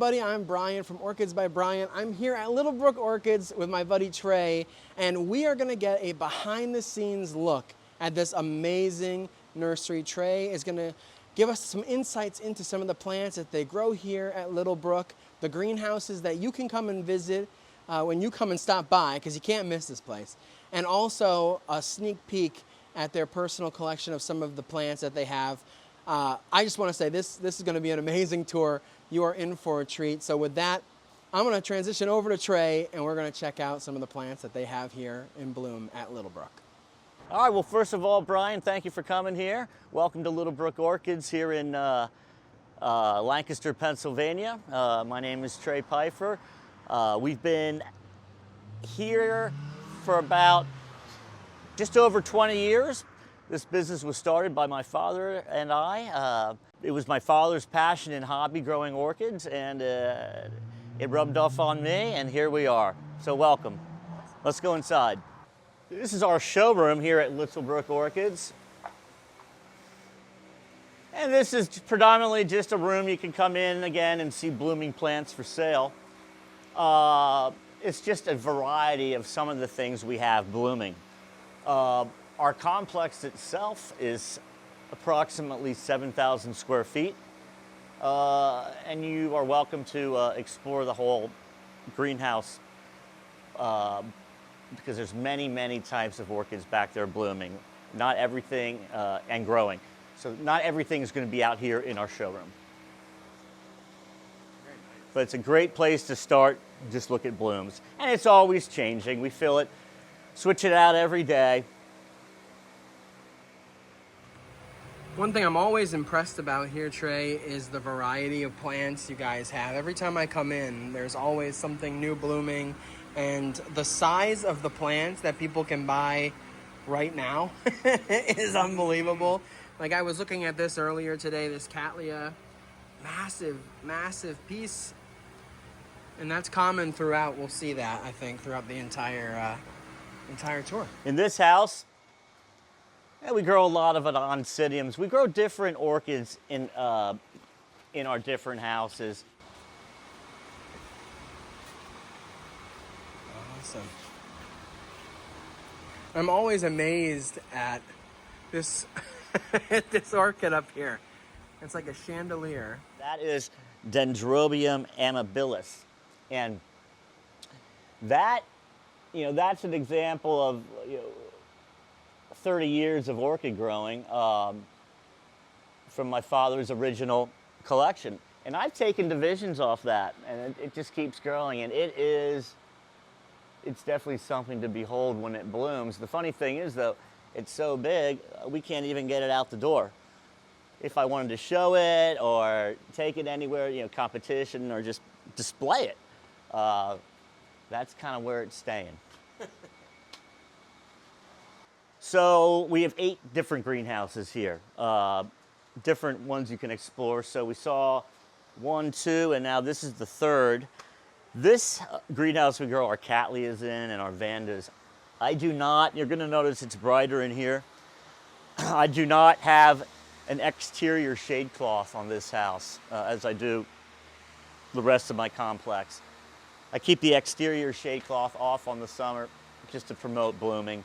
everybody, I'm Brian from Orchids by Brian. I'm here at Little Brook Orchids with my buddy Trey, and we are gonna get a behind the scenes look at this amazing nursery. Trey is gonna give us some insights into some of the plants that they grow here at Little Brook, the greenhouses that you can come and visit when you come and stop by, because you can't miss this place, and also a sneak peek at their personal collection of some of the plants that they have. I just want to say this is going to be an amazing tour. You are in for a treat. So with that, I'm going to transition over to Trey, and we're going to check out some of the plants that they have here in bloom at Little Brook. All right, well, first of all, Brian, thank you for coming here. Welcome to Little Brook Orchids here in Lancaster, Pennsylvania. My name is Trey Pyfer. We've been here for about just over 20 years. This business was started by my father and I. It was my father's passion and hobby growing orchids, and it rubbed off on me, and here we are. So welcome. Let's go inside. This is our showroom here at Little Brook Orchids. And this is predominantly just a room you can come in again and see blooming plants for sale. It's just a variety of some of the things we have blooming. Our complex itself is approximately 7,000 square feet, and you are welcome to explore the whole greenhouse because there's many, many types of orchids back there blooming. Not everything, and growing. So not everything is going to be out here in our showroom. But it's a great place to start, just look at blooms. And it's always changing. We fill it, switch it out every day. One thing I'm always impressed about here, Trey, is the variety of plants you guys have. Every time I come in, there's always something new blooming, and the size of the plants that people can buy right now is unbelievable. Like, I was looking at this earlier today, this cattleya, massive, massive piece, and that's common throughout. We'll see that, I think, throughout the entire tour. In this house, yeah, we grow a lot of oncidiums. We grow different orchids in our different houses. Awesome. I'm always amazed at this this orchid up here. It's like a chandelier. That is Dendrobium amabilis, and that, that's an example of 30 years of orchid growing from my father's original collection. And I've taken divisions off that, and it just keeps growing. And it's definitely something to behold when it blooms. The funny thing is, though, it's so big, we can't even get it out the door. If I wanted to show it or take it anywhere, competition, or just display it, that's kind of where it's staying. So we have 8 different greenhouses here, different ones you can explore. So we saw 1, 2, and now this is the 3rd. This greenhouse we grow our cattleyas in and our vandas. You're going to notice it's brighter in here. I do not have an exterior shade cloth on this house as I do the rest of my complex. I keep the exterior shade cloth off on the summer just to promote blooming.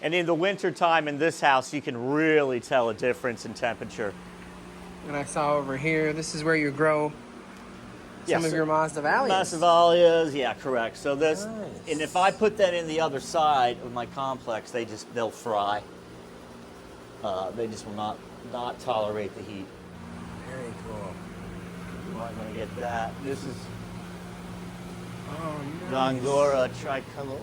And in the winter time in this house, you can really tell a difference in temperature. And I saw over here, this is where you grow some of your Masdevallias. Masdevallias, yeah, correct. So this, nice. And if I put that in the other side of my complex, they'll fry. They just will not tolerate the heat. Very cool. Well, I'm gonna get that. This is nice. Gongora tricolor.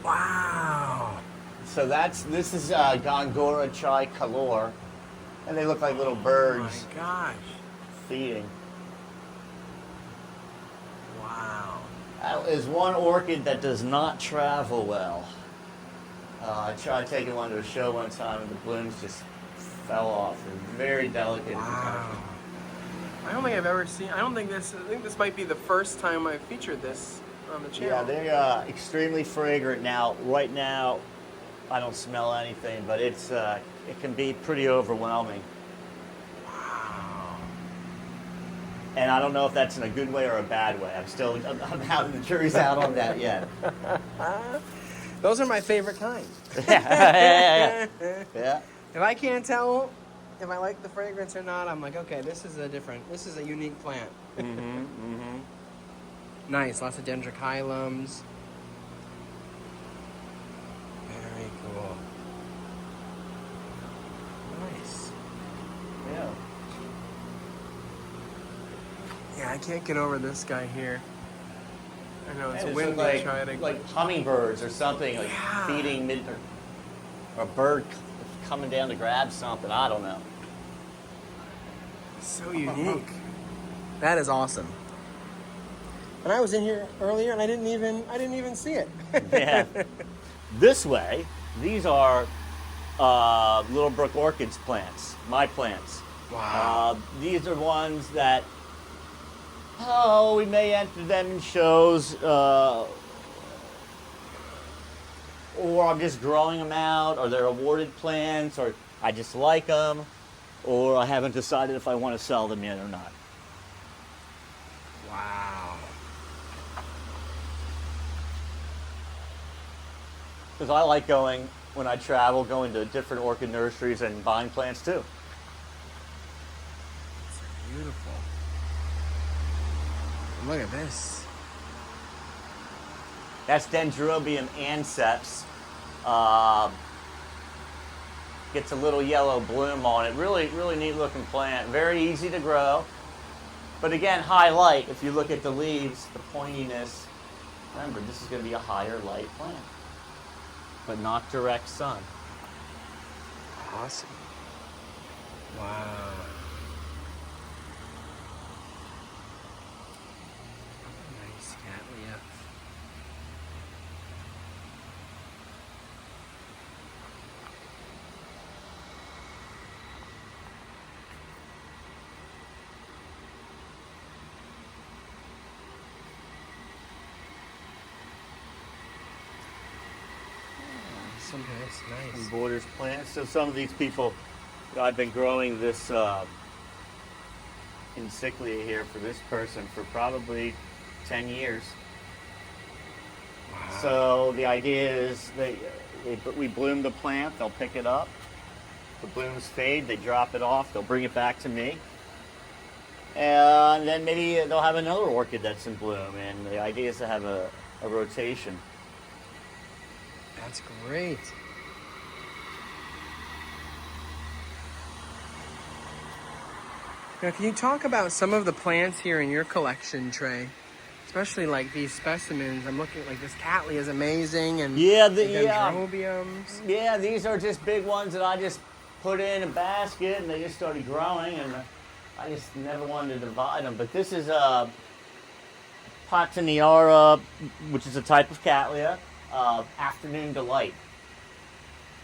Wow. So this is Gongora tricolor, and they look like little birds. Oh my gosh. Feeding. Wow. That is one orchid that does not travel well. I tried taking one to a show one time, and the blooms just fell off. They're very delicate. Wow. I don't think I've ever seen. I think this might be the first time I've featured this on the channel. Yeah, they're extremely fragrant. Now, right now, I don't smell anything, but it can be pretty overwhelming. Wow. And I don't know if that's in a good way or a bad way. I'm out, the jury's out on that yet. Those are my favorite kind. Yeah. If I can't tell if I like the fragrance or not, I'm like, okay, this is a unique plant. Nice, lots of dendrobiums. Very cool. Nice. Yeah. Yeah, I can't get over this guy here. I know it's windy. Like hummingbirds or something, like feeding or a bird coming down to grab something. I don't know. So unique. That is awesome. And I was in here earlier and I didn't even see it. Yeah. This way, these are Little Brook Orchids plants, my plants. Wow. These are ones that, we may enter them in shows, or I'm just growing them out, or they're awarded plants, or I just like them, or I haven't decided if I want to sell them yet or not. Wow. Because I like when I travel, going to different orchid nurseries and buying plants too. It's beautiful. Look at this. That's Dendrobium anceps. Gets a little yellow bloom on it. Really, really neat looking plant. Very easy to grow. But again, high light. If you look at the leaves, the pointiness. Remember, this is going to be a higher light plant, but not direct sun. Awesome. Wow. Nice cattleya. Nice. Some borders plants. So some of these people, I've been growing this encyclia here for this person for probably 10 years. Wow. So the idea is we bloom the plant, they'll pick it up, the blooms fade, they drop it off, they'll bring it back to me, and then maybe they'll have another orchid that's in bloom, and the idea is to have a rotation. That's great. Now, can you talk about some of the plants here in your collection, Trey? Especially like these specimens. I'm looking at like this cattleya is amazing, and the dendrobiums. Yeah, these are just big ones that I just put in a basket, and they just started growing, and I just never wanted to divide them. But this is a Patiniara, which is a type of cattleya. Afternoon Delight.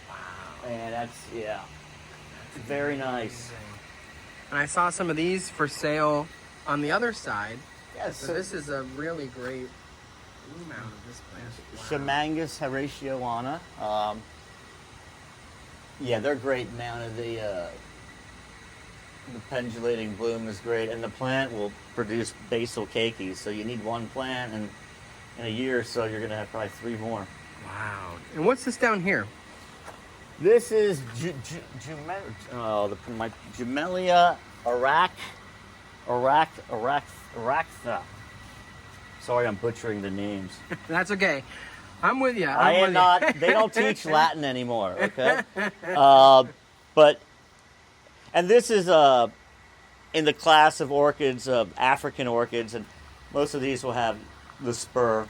Wow. And that's very nice. And I saw some of these for sale on the other side. Yeah, so this is a really great bloom out of this plant. Shamangus Horatioana. They're great now. The pendulating bloom is great, and the plant will produce basal keikis. So you need one plant, and in a year or so, you're going to have probably 3 more. Wow. And what's this down here? This is my Jumelia arachna. Sorry, I'm butchering the names. That's okay. I'm with you. I am not. They don't teach Latin anymore. Okay. And this is in the class of orchids, African orchids, and most of these will have the spur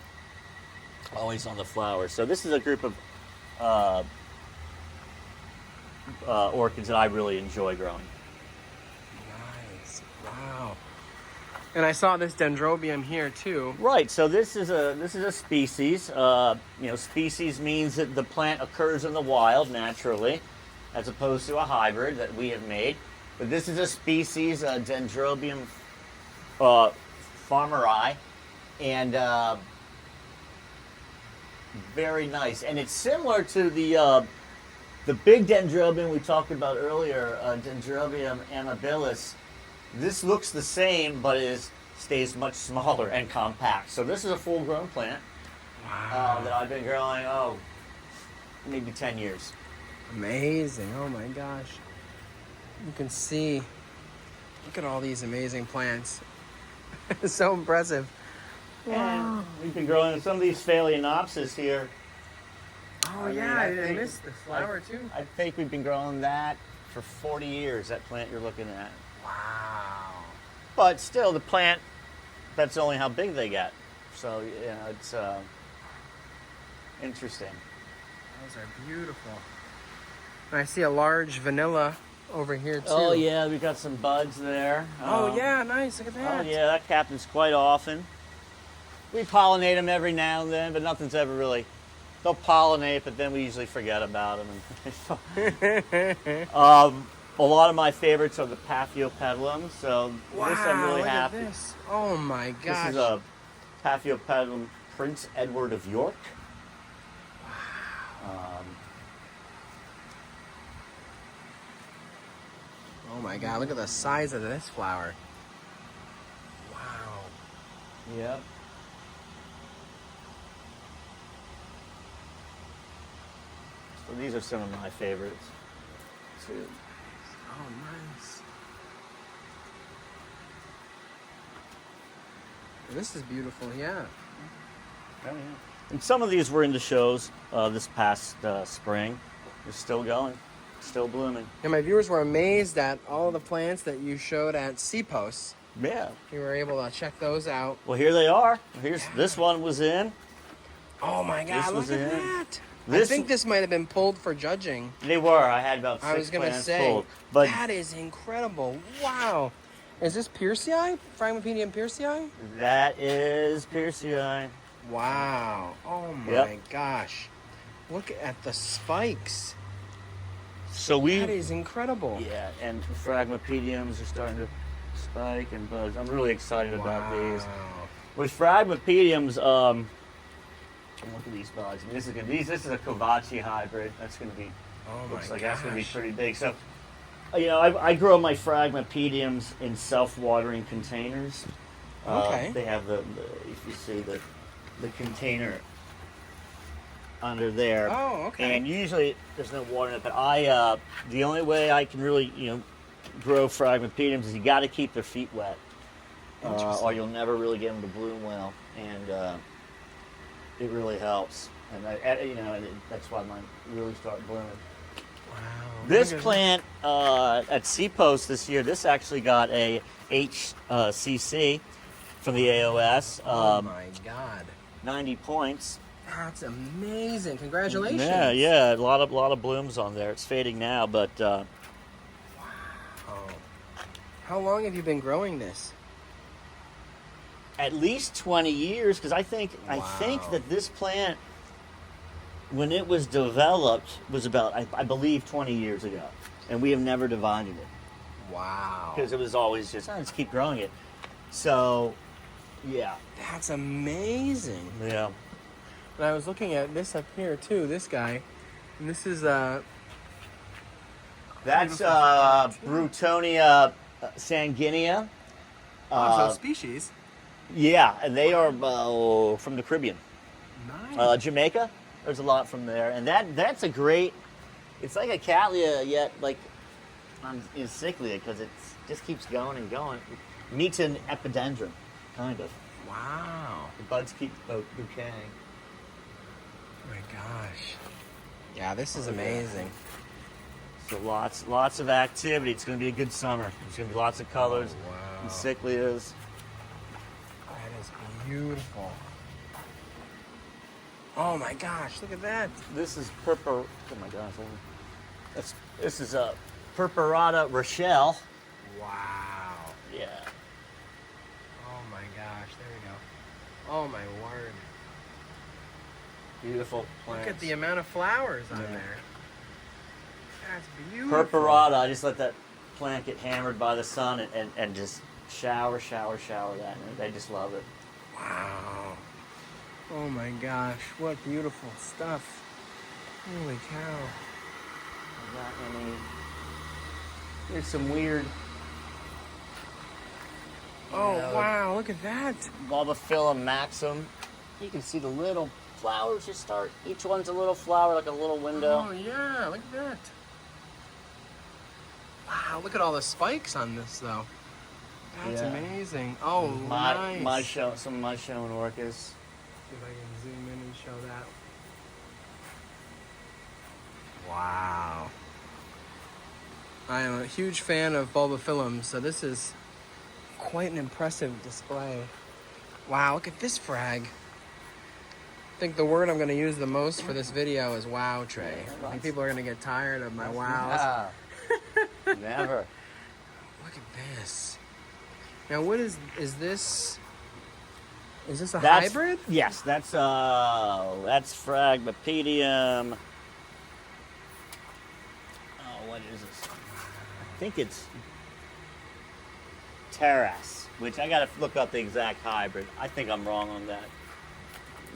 always on the flowers. So this is a group of orchids that I really enjoy growing. Nice. Wow. And I saw this dendrobium here too. Right. So this is a species. Species means that the plant occurs in the wild naturally, as opposed to a hybrid that we have made. But this is a species, Dendrobium farmeri, and very nice. And it's similar to the big dendrobium we talked about earlier, Dendrobium amabilis. This looks the same, but stays much smaller and compact. So this is a full-grown plant that I've been growing, maybe 10 years. Amazing. Oh my gosh. You can see, look at all these amazing plants. It's so impressive. Wow. And we've been growing some of these Phalaenopsis here. Oh yeah, I missed the flower too. I think we've been growing that for 40 years, that plant you're looking at. Wow. But still, the plant, that's only how big they get. So, it's interesting. Those are beautiful. And I see a large vanilla over here too. Oh yeah, we got some buds there. Oh yeah, nice. Look at that. Oh yeah, that happens quite often. We pollinate them every now and then, but nothing's ever really. They'll pollinate, but then we usually forget about them. A lot of my favorites are the Paphiopedilum. So this I'm really happy. At this. Oh my gosh. This is a Paphiopedilum Prince Edward of York. Oh my god, look at the size of this flower. Wow. Yep. So these are some of my favorites too. Oh, nice. This is beautiful, yeah. Oh, yeah. And some of these were in the shows this past spring. They're still going, still blooming. And my viewers were amazed at all of the plants that you showed at C-Posts. Yeah. You were able to check those out. Well, here they are. This one was in. Oh my God! This Look was at in. that. I think this might have been pulled for judging. They were. I had about 6 I was gonna plants say, pulled. But that is incredible. Wow. Is this Piercii? Phragmipedium Piercii? that is Piercii. Wow. Oh my Yep. gosh. Look at the spikes. So That is incredible. Yeah, and Phragmipediums are starting to spike and buzz. I'm really excited about these. With Phragmipediums, look at these buds. I mean, this is a Kovaci hybrid. That's going to be. Oh my looks like gosh. that's going to be pretty big. So, I grow my Phragmipediums in self-watering containers. Okay. They have the if you see the container under there. Oh, okay. And usually there's no water in it, but the only way I can really grow Phragmipediums is you got to keep their feet wet, or you'll never really get them to bloom well, and it really helps. And that's why mine really start blooming. Wow. This plant at C-Post this year, this actually got a HCC from the AOS. Oh my God. 90 points. That's amazing. Congratulations. Yeah, a lot of blooms on there. It's fading now, but Wow. How long have you been growing this? at least 20 years, because I think Wow. that this plant, when it was developed, was about I believe 20 years ago, and we have never divided it Wow. because it was always just let's keep growing it. So, yeah, That's amazing. yeah. And I was looking at this up here too, this guy. And this is That's Brutonia sanguinea. so species. Yeah, and they are from the Caribbean. Nice. Jamaica, there's a lot from there, and that's a great. It's like a cattleya, yet like in cyclia, because it just keeps going and going. It meets an epidendrum, kind of. Wow. The buds keep bouqueting. Oh my gosh. Yeah, this is amazing. So lots of activity. It's going to be a good summer. There's going to be lots of colors Oh, wow. and cyclias. That is beautiful. Oh my gosh, look at that. This is Oh my gosh. This is Purpurata Rochelle. Wow. Yeah. Oh Beautiful plants. Look at the amount of flowers on Yeah. there. That's beautiful. Purpurata, I just let that plant get hammered by the sun and just shower that, and they just love it. Wow. Oh my gosh, what beautiful stuff. Holy cow. Not any. There's some weird. Oh, wow, look at that. Bulbophyllum maxim. You can see the little flowers just start. Each one's a little flower, like a little window. Oh, yeah, look at that. Wow, look at all the spikes on this, though. That's Yeah. amazing. Oh, nice. Some mud-showing orchids. See if I can zoom in and show that. Wow. I am a huge fan of bulbophyllum, so this is quite an impressive display. Wow, look at this frag. I think the word I'm going to use the most for this video is wow, Trey. I think people are going to get tired of my wows. Never. Look at this. Now, what is this? Is this a That's, hybrid? Yes, that's Phragmipedium. Oh, what is this? I think it's Terrace, which I gotta look up the exact hybrid. I think I'm wrong on that.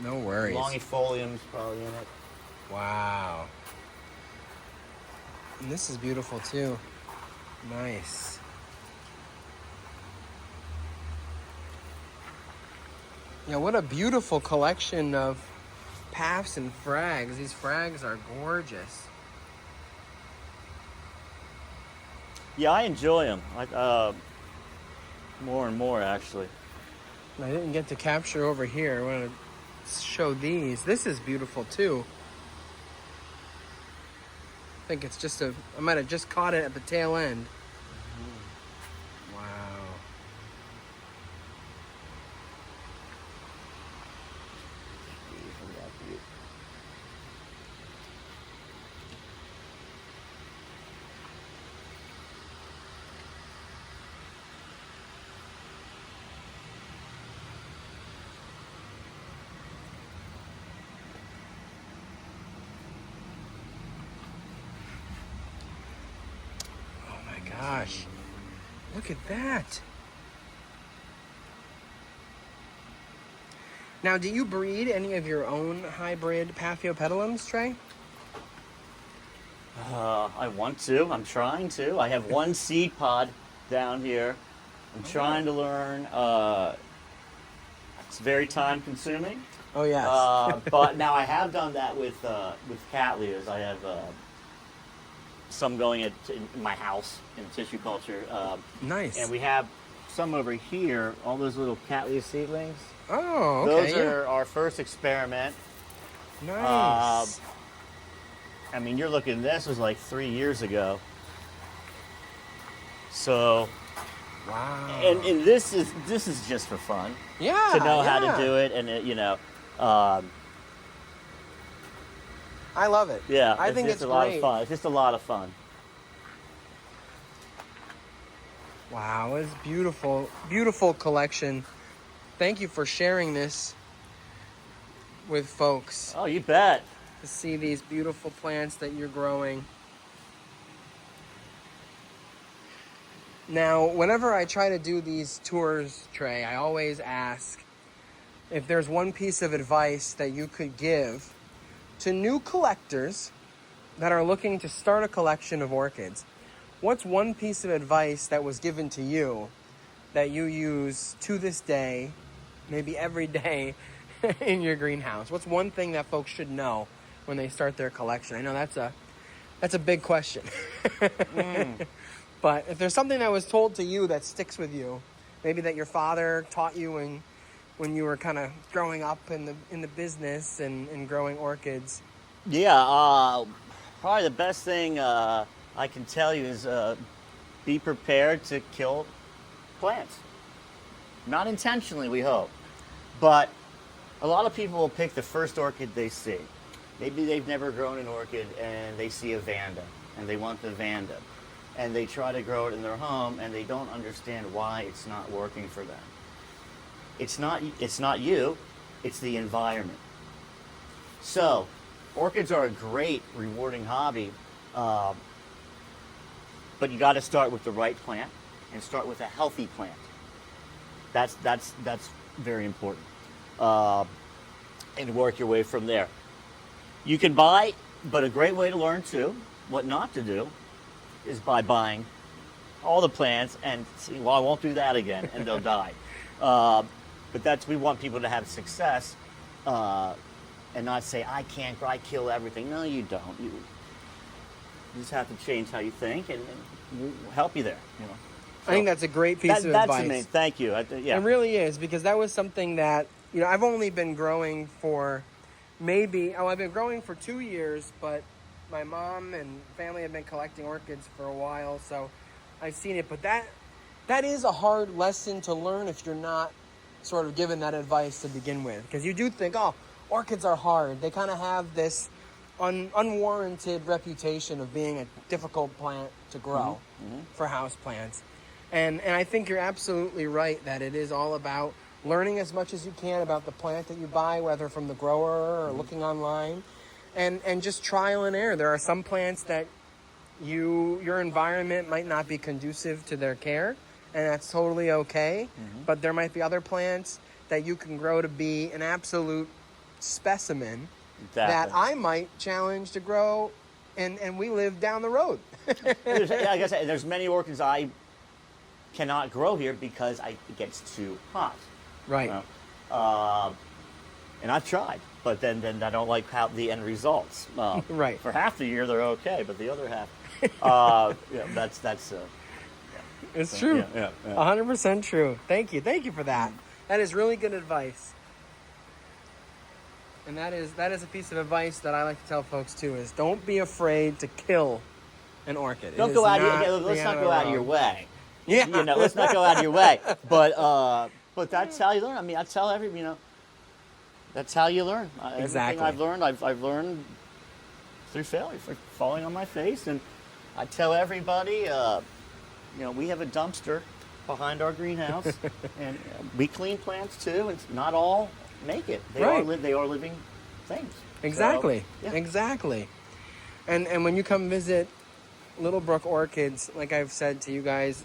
No worries. Longifolium's probably in it. Wow. And this is beautiful too. Nice. Yeah, what a beautiful collection of paphs and frags. These frags are gorgeous. Yeah, I enjoy them. More and more, actually. And I didn't get to capture over here. I want to show these. This is beautiful too. I think it's just I might have just caught it at the tail end. Wow. Gosh, look at that. Now, do you breed any of your own hybrid Paphiopedilums, Trey? I want to. I'm trying to. I have one seed pod down here. I'm trying to learn. It's very time consuming. Oh, yes. But now I have done that with cattleyas. I have some going in my house in tissue culture. Nice. And we have some over here, all those little cattleya seedlings. Oh, okay. Those are our first experiment. Nice. I mean, you're looking, this was like 3 years ago. So, Wow. and this is just for fun. Yeah. To know how to do it, and I love it. yeah, I think it's a lot great. of fun. It's just a lot of fun. Wow, it's beautiful, beautiful collection. Thank you for sharing this with folks Oh, you bet. to see these beautiful plants that you're growing. Now, whenever I try to do these tours, Trey, I always ask if there's one piece of advice that you could give to new collectors that are looking to start a collection of orchids. What's one piece of advice that was given to you that you use to this day, maybe every day in your greenhouse? What's one thing that folks should know when they start their collection? I know that's a big question. But if there's something that was told to you that sticks with you, maybe that your father taught you when you were kind of growing up in the business and growing orchids. Yeah, probably the best thing I can tell you is be prepared to kill plants. Not intentionally, we hope. But a lot of people will pick the first orchid they see. Maybe they've never grown an orchid and they see a vanda and they want the vanda. And they try to grow it in their home and they don't understand why it's not working for them. It's not you, it's the environment. So, orchids are a great, rewarding hobby, but you got to start with the right plant and start with a healthy plant. That's very important, and work your way from there. You can buy, but a great way to learn too, what not to do, is by buying all the plants and see, well, I won't do that again, and they'll die. But we want people to have success, and not say, I kill everything. No, you don't. You just have to change how you think, and we'll help you there. You know. So I think that's a great piece of advice. That's amazing. Thank you. Yeah. It really is, because that was something that, I've only been growing for I've been growing for 2 years, but my mom and family have been collecting orchids for a while, so I've seen it. But that is a hard lesson to learn if you're not sort of given that advice to begin with, because you do think, oh, orchids are hard. They kind of have this unwarranted reputation of being a difficult plant to grow for house plants. And I think you're absolutely right that it is all about learning as much as you can about the plant that you buy, whether from the grower or looking online, and just trial and error. There are some plants that your environment might not be conducive to their care, and that's totally okay. But there might be other plants that you can grow to be an absolute specimen that I might challenge to grow, and we live down the road. Like I said, there's many orchids I cannot grow here because it gets too hot. Right. And I've tried, but then I don't like how the end results. Right. For half the year they're okay, but the other half, that's it's true. Yeah. 100% true. Thank you for that. That is really good advice. And that is a piece of advice that I like to tell folks too: is don't be afraid to kill an orchid. Don't go out. Let's not go out of your way. Yeah. Let's not go out of your way. But that's how you learn. I mean, I tell that's how you learn. Exactly. Everything I've learned through failure, like falling on my face. And I tell everybody, we have a dumpster behind our greenhouse, and we clean plants too. And not all make it. They are living things. Exactly. So, yeah. Exactly. And when you come visit Little Brook Orchids, like I've said to you guys,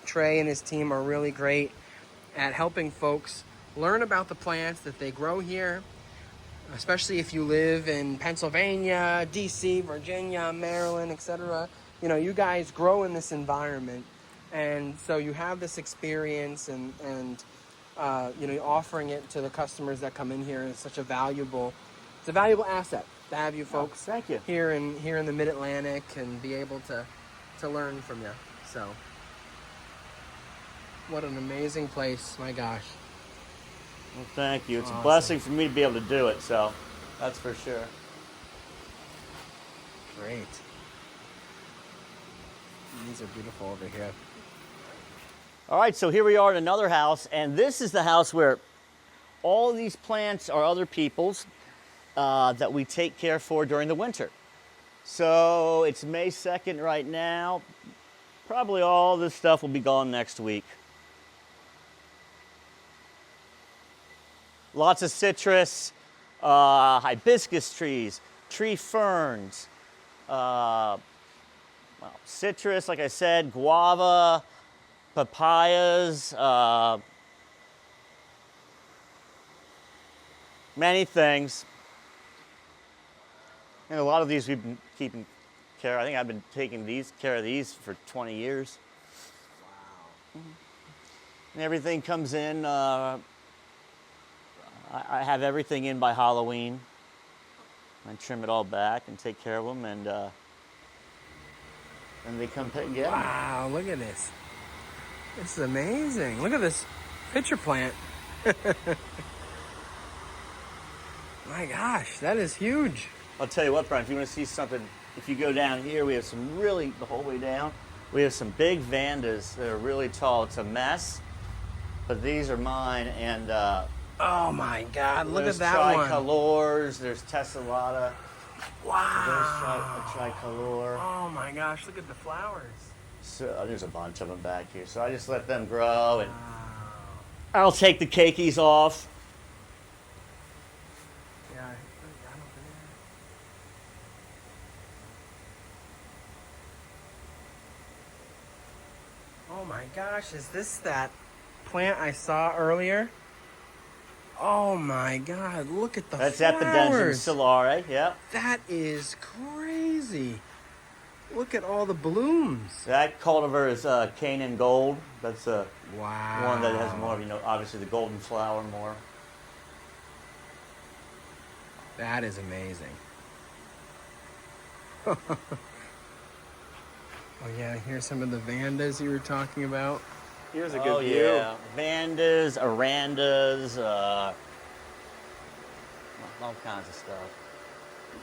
Trey and his team are really great at helping folks learn about the plants that they grow here, especially if you live in Pennsylvania, DC, Virginia, Maryland, etc. You guys grow in this environment, and so you have this experience, and offering it to the customers that come in here is such a valuable asset to have you folks thank you. here in the Mid-Atlantic and be able to learn from you. So what an amazing place, my gosh. Well, thank you. It's a blessing for me to be able to do it, so that's for sure. Great. These are beautiful over here. All right, so here we are at another house, and this is the house where all of these plants are other people's that we take care for during the winter. So it's May 2nd right now. Probably all this stuff will be gone next week. Lots of citrus, hibiscus trees, tree ferns, citrus, like I said, guava, papayas, many things. And a lot of these we've been keeping care. I think I've been taking care of these for 20 years. Wow. And everything comes in. I have everything in by Halloween. I trim it all back and take care of them, and they come pick and get them. Wow, look at this. This is amazing. Look at this pitcher plant. My gosh, that is huge. I'll tell you what, Brian, if you want to see something, if you go down here, we have some really, the whole way down, we have some big vandas that are really tall. It's a mess, but these are mine, and oh my God, look at that one. one. There's tricolores, there's tessellata. Wow. There's a tricolor. Oh my gosh, look at the flowers. So there's a bunch of them back here. So I just let them grow, and I'll take the keikis off. Yeah, I don't think gosh, is this that plant I saw earlier? Oh my God, look at the That's flowers. Epidendrum solare, yeah. That is crazy. Look at all the blooms. That cultivar is Canaan Gold. That's Wow. one that has more, obviously the golden flower more. That is amazing. Oh yeah, here's some of the Vandas you were talking about. Here's a good view. Yeah, Vandas, Arandas, all kinds of stuff.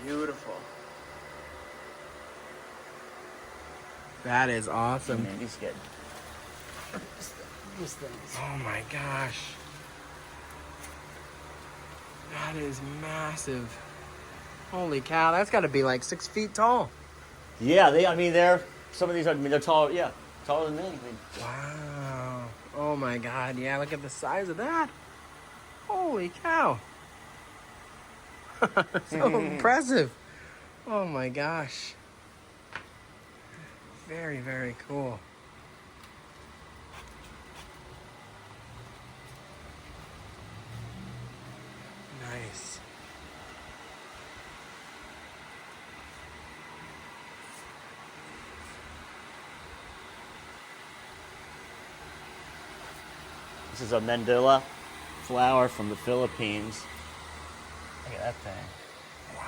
Beautiful. That is awesome. Man, these get these things. Oh my gosh. That is massive. Holy cow, that's got to be like 6 feet tall. Yeah, they're some of these are, they're taller, yeah, taller than me. Wow. Oh my God, yeah, look at the size of that. Holy cow. So impressive. Oh my gosh. Very, very cool. Nice. This is a mandala flower from the Philippines. Look at that thing. Wow.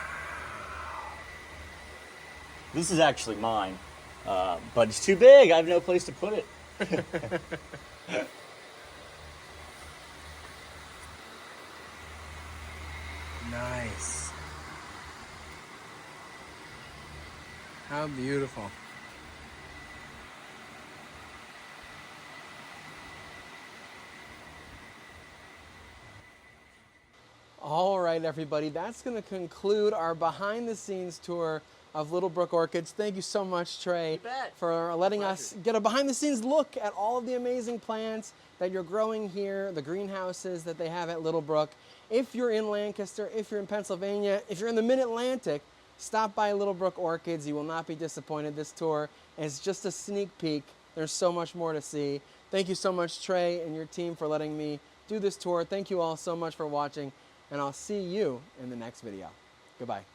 This is actually mine, but it's too big. I have no place to put it. Nice. How beautiful. All right, everybody, that's going to conclude our behind-the-scenes tour of Little Brook Orchids. Thank you so much, Trey, You bet. for letting us get a behind-the-scenes look at all of the amazing plants that you're growing here, the greenhouses that they have at Little Brook. If you're in Lancaster, if you're in Pennsylvania, if you're in the Mid-Atlantic, stop by Little Brook Orchids. You will not be disappointed. This tour is just a sneak peek. There's so much more to see. Thank you so much, Trey, and your team for letting me do this tour. Thank you all so much for watching, and I'll see you in the next video. Goodbye.